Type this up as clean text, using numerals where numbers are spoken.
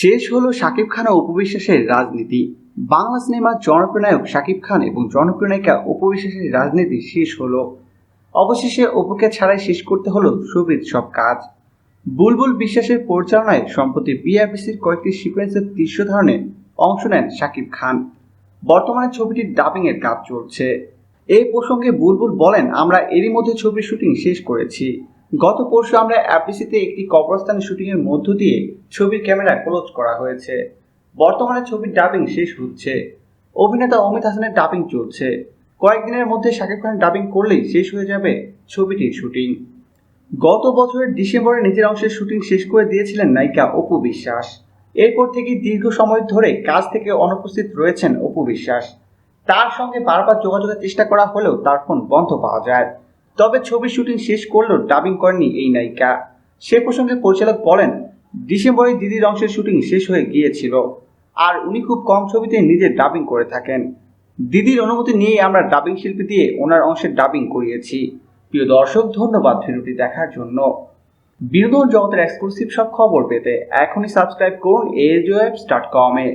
শেষ হলো শাকিব খান ও অপু বিশ্বাসের রাজনীতি। বাংলা সিনেমার জনপ্রিয় নায়ক শাকিব খান এবং জনপ্রিয় নায়িকা অপু বিশ্বাসের রাজনীতি শেষ হলো। অবশেষে অপুকে ছাড়াই শেষ করতে হলো ছবির সব কাজ। বুলবুল বিশ্বাসের পরিচালনায় সম্প্রতি বিআরবিসির কয়েকটি সিকোয়েন্সের দৃশ্য ধারণে অংশ নেন শাকিব খান। বর্তমানে ছবিটির ডাবিং এর কাজ চলছে। এই প্রসঙ্গে বুলবুল বলেন, আমরা এরই মধ্যে ছবির শুটিং শেষ করেছি। গত পরশু আমরা এফডিসিতে একটি কবরস্থানে শুটিং এর মধ্য দিয়ে ছবির ক্যামেরা ক্লোজ করা হয়েছে। বর্তমানে ছবির ডাবিং শেষ হচ্ছে। অভিনেতা অমিত হাসানের ডাবিং চলছে। কয়েকদিনের মধ্যে শাকিব খানের ডাবিং করলেই শেষ হয়ে যাবে ছবিটির শুটিং। গত বছরের ডিসেম্বরে নিজের অংশের শুটিং শেষ করে দিয়েছিলেন নায়িকা অপু বিশ্বাস। এরপর থেকে দীর্ঘ সময় ধরে কাজ থেকে অনুপস্থিত রয়েছেন অপু বিশ্বাস। তার সঙ্গে বারবার যোগাযোগের চেষ্টা করা হলেও তার ফোন বন্ধ পাওয়া যায়। তবে ছবির শুটিং শেষ করলেও ডাবিং করেননি এই নায়িকা। সে প্রসঙ্গে পরিচালক বলেন, ডিসেম্বরে দিদির অংশের শুটিং শেষ হয়ে গিয়েছিল, আর উনি খুব কম ছবিতে নিজের ডাবিং করে থাকেন। দিদির অনুমতি নিয়েই আমরা ডাবিং শিল্পী দিয়ে ওনার অংশের ডাবিং করিয়েছি। প্রিয় দর্শক, ধন্যবাদ ভিডিওটি দেখার জন্য। বিনোদন জগতের এক্সক্লুসিভ সব খবর পেতে এখনই সাবস্ক্রাইব করুন AJOapps.com-এ।